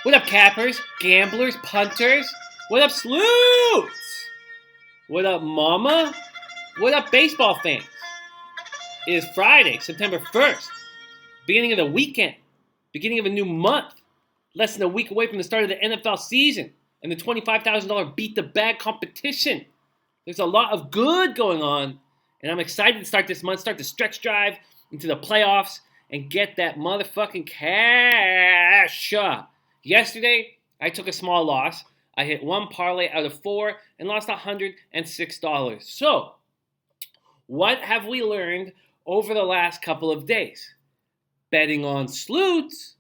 What up, cappers, gamblers, punters? What up, sleuths? What up, mama? What up, baseball fans? It is Friday, September 1st, beginning of the weekend, beginning of a new month, less than a week away from the start of the NFL season and the $25,000 Beat the Bag competition. There's a lot of good going on, and I'm excited to start this month, start the stretch drive into the playoffs, and get that motherfucking cash. Yesterday, I took a small loss. I hit one parlay out of four and lost $106. So, what have we learned over the last couple of days? Betting on sleuths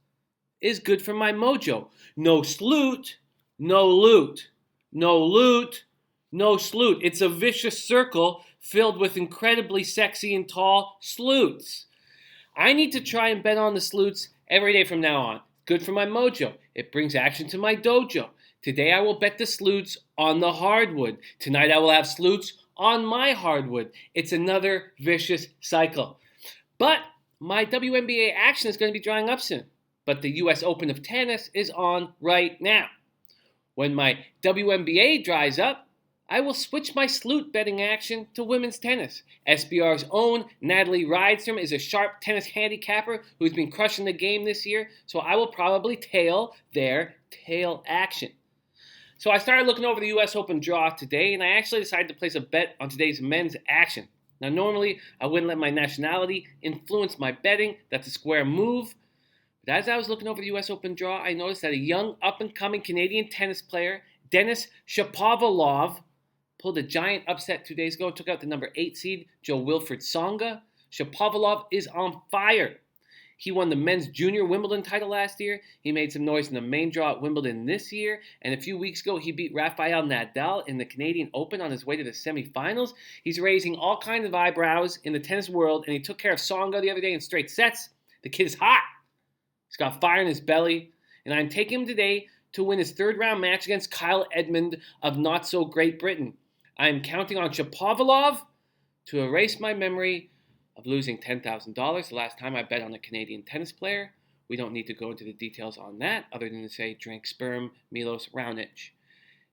is good for my mojo. No sleut, no loot. No loot, no sleut. It's a vicious circle filled with incredibly sexy and tall sleuths. I need to try and bet on the sleuths every day from now on. Good for my mojo. It brings action to my dojo. Today I will bet the sleuths on the hardwood. Tonight I will have sleuths on my hardwood. It's another vicious cycle. But my WNBA action is going to be drying up soon. But the US Open of Tennis is on right now. When my WNBA dries up, I will switch my sleut betting action to women's tennis. SBR's own Natalie Rydstrom is a sharp tennis handicapper who's been crushing the game this year, so I will probably tail their tail action. So I started looking over the US Open draw today, and I actually decided to place a bet on today's men's action. Now, normally, I wouldn't let my nationality influence my betting. That's a square move. But as I was looking over the US Open draw, I noticed that a young, up-and-coming Canadian tennis player, Denis Shapovalov, pulled a giant upset 2 days ago and took out the number 8 seed, Jo-Wilfried Tsonga. Shapovalov is on fire. He won the men's junior Wimbledon title last year. He made some noise in the main draw at Wimbledon this year. And a few weeks ago, he beat Rafael Nadal in the Canadian Open on his way to the semifinals. He's raising all kinds of eyebrows in the tennis world, and he took care of Tsonga the other day in straight sets. The kid is hot. He's got fire in his belly. And I'm taking him today to win his third round match against Kyle Edmund of not-so-Great Britain. I'm counting on Shapovalov to erase my memory of losing $10,000 the last time I bet on a Canadian tennis player. We don't need to go into the details on that other than to say drink sperm, Milos Raonic.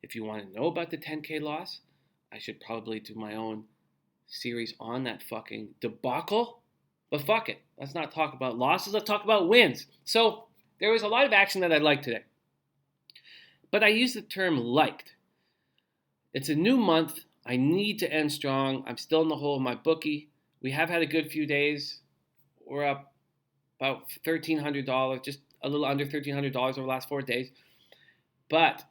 If you want to know about the 10K loss, I should probably do my own series on that fucking debacle. But fuck it. Let's not talk about losses. Let's talk about wins. So there was a lot of action that I liked today. But I use the term liked. It's a new month. I need to end strong. I'm still in the hole of my bookie. We have had a good few days. We're up about $1,300, just a little under $1,300 over the last 4 days. But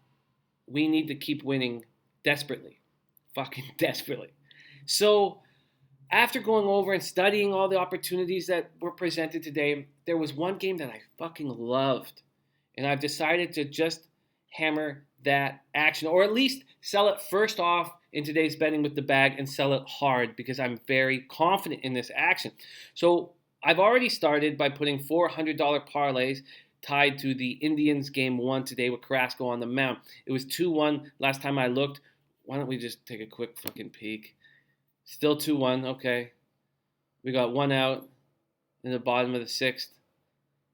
we need to keep winning desperately. Fucking desperately. So after going over and studying all the opportunities that were presented today, there was one game that I fucking loved. And I've decided to just hammer that action, or at least sell it first off in today's betting with the bag and sell it hard because I'm very confident in this action. So I've already started by putting $400 parlays tied to the Indians game 1 today with Carrasco on the mound. It was 2-1 last time I looked. Why don't we just take a quick fucking peek? Still 2-1, okay. We got one out in the bottom of the 6th.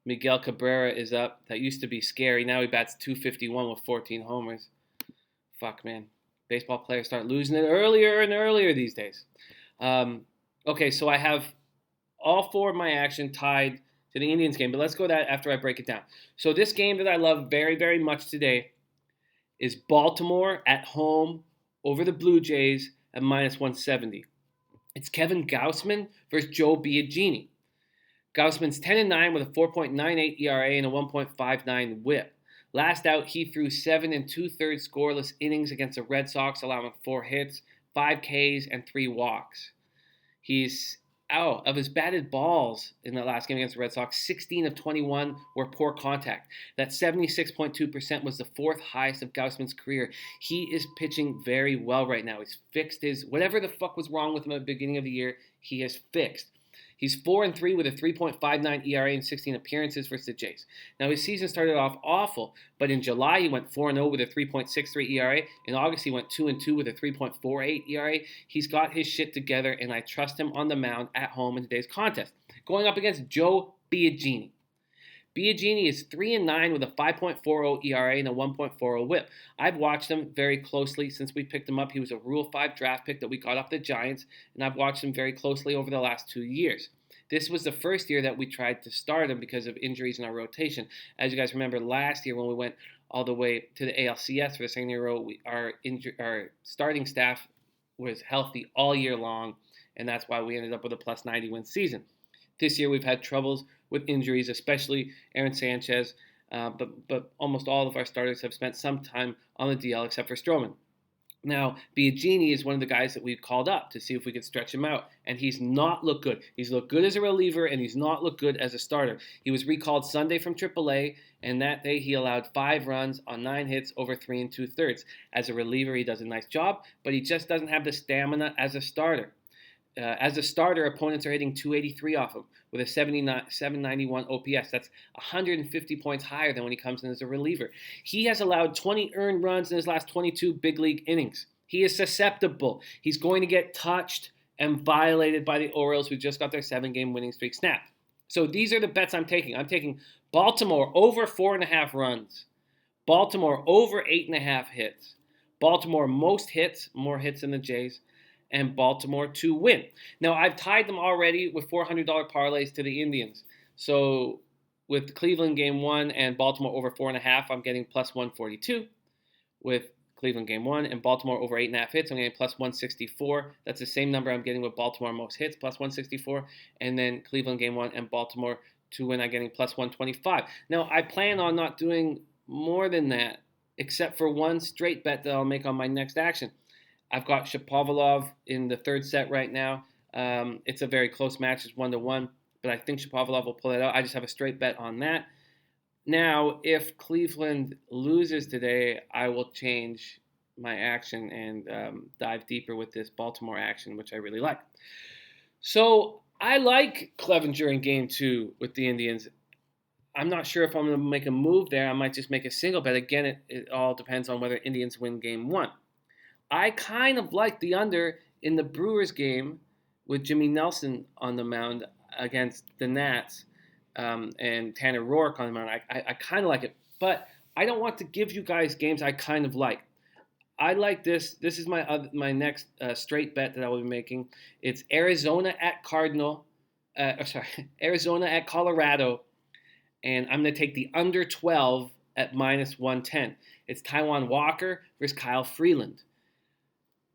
Miguel Cabrera is up. That used to be scary. Now he bats .251 with 14 homers. Fuck, man. Baseball players start losing it earlier and earlier these days. Okay, so I have all four of my action tied to the Indians game, but let's go that after I break it down. So this game that I love very, very much today is Baltimore at home over the Blue Jays at -170. It's Kevin Gausman versus Joe Biagini. Gausman's 10-9 with a 4.98 ERA and a 1.59 WHIP. Last out, he threw 7 2/3 scoreless innings against the Red Sox, allowing 4 hits, 5 Ks, and 3 walks. He's out of his batted balls in that last game against the Red Sox. 16 of 21 were poor contact. That 76.2% was the 4th highest of Gausman's career. He is pitching very well right now. He's fixed his whatever the fuck was wrong with him at the beginning of the year. He has fixed. He's 4-3 with a 3.59 ERA and 16 appearances versus the Jays. Now, his season started off awful, but in July he went 4-0 with a 3.63 ERA. In August he went 2-2 with a 3.48 ERA. He's got his shit together, and I trust him on the mound at home in today's contest. Going up against Joe Biagini. Biagini is 3-9 with a 5.40 ERA and a 1.40 WHIP. I've watched him very closely since we picked him up. He was a Rule 5 draft pick that we got off the Giants, and I've watched him very closely over the last 2 years. This was the first year that we tried to start him because of injuries in our rotation. As you guys remember, last year when we went all the way to the ALCS for the second year in a row, our starting staff was healthy all year long, and that's why we ended up with a plus 90 win season. This year we've had troubles with injuries, especially Aaron Sanchez, but almost all of our starters have spent some time on the DL except for Stroman. Now, Biagini is one of the guys that we've called up to see if we could stretch him out, and he's not looked good. He's looked good as a reliever, and he's not looked good as a starter. He was recalled Sunday from AAA, and that day he allowed 5 runs on 9 hits over 3 2/3. As a reliever, he does a nice job, but he just doesn't have the stamina as a starter. As a starter, opponents are hitting 283 off him with a 791 OPS. That's 150 points higher than when he comes in as a reliever. He has allowed 20 earned runs in his last 22 big league innings. He is susceptible. He's going to get touched and violated by the Orioles, who just got their 7-game winning streak snapped. So these are the bets I'm taking. I'm taking Baltimore over 4.5 runs, Baltimore over 8.5 hits, Baltimore most hits, more hits than the Jays, and Baltimore to win. Now, I've tied them already with $400 parlays to the Indians. So with Cleveland game 1 and Baltimore over 4.5, I'm getting plus 142. With Cleveland game 1 and Baltimore over 8.5 hits, I'm getting plus 164. That's the same number I'm getting with Baltimore most hits, plus 164. And then Cleveland game 1 and Baltimore to win, I'm getting plus 125. Now, I plan on not doing more than that, except for one straight bet that I'll make on my next action. I've got Shapovalov in the third set right now. It's a very close match. It's 1-1, but I think Shapovalov will pull it out. I just have a straight bet on that. Now, if Cleveland loses today, I will change my action and dive deeper with this Baltimore action, which I really like. So I like Clevenger in game 2 with the Indians. I'm not sure if I'm going to make a move there. I might just make a single bet. Again, it all depends on whether Indians win game 1. I kind of like the under in the Brewers game with Jimmy Nelson on the mound against the Nats and Tanner Roark on the mound. I kind of like it, but I don't want to give you guys games I kind of like. I like this. This is my next straight bet that I will be making. It's Arizona at Arizona at Colorado, and I'm going to take the under 12 at minus 110. It's Taijuan Walker versus Kyle Freeland.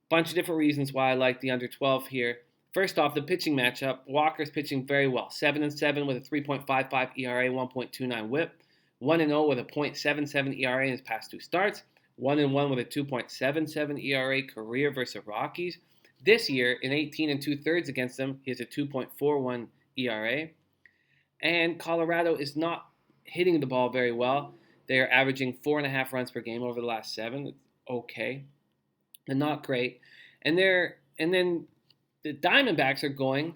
Bunch of different reasons why I like the under 12 here. First off, the pitching matchup. Walker's pitching very well. 7-7 with a 3.55 ERA, 1.29 WHIP. 1-0 with a .77 ERA in his past 2 starts. 1-1 with a 2.77 ERA career versus the Rockies. This year, in 18 2/3 against them, he has a 2.41 ERA. And Colorado is not hitting the ball very well. They are averaging 4.5 runs per game over the last 7. It's okay. And not great. And then the Diamondbacks are going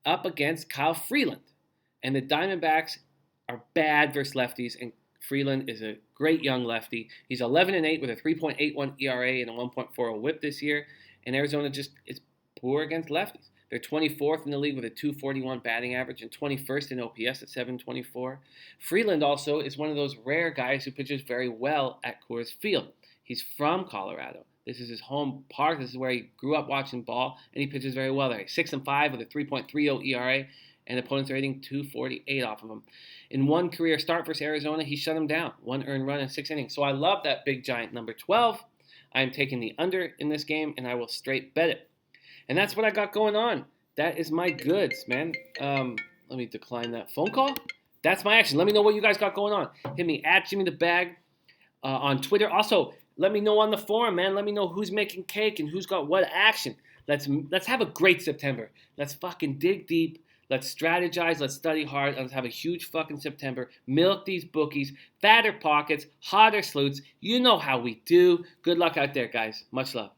up against Kyle Freeland. And the Diamondbacks are bad versus lefties, and Freeland is a great young lefty. He's 11-8 with a 3.81 ERA and a 1.40 WHIP this year. And Arizona just is poor against lefties. They're 24th in the league with a 241 batting average and 21st in OPS at 724. Freeland also is one of those rare guys who pitches very well at Coors Field. He's from Colorado. This is his home park. This is where he grew up watching ball, and he pitches very well there. He's 6-5 with a 3.30 ERA, and opponents are hitting 248 off of him. In one career start versus Arizona, he shut him down. 1 earned run in 6 innings. So I love that big giant number 12. I am taking the under in this game, and I will straight bet it. And that's what I got going on. That is my goods, man. Let me decline that phone call. That's my action. Let me know what you guys got going on. Hit me at Jimmy the Bag on Twitter. Also, let me know on the forum, man. Let me know who's making cake and who's got what action. Let's have a great September. Let's fucking dig deep. Let's strategize. Let's study hard. Let's have a huge fucking September. Milk these bookies. Fatter pockets. Hotter sleuths. You know how we do. Good luck out there, guys. Much love.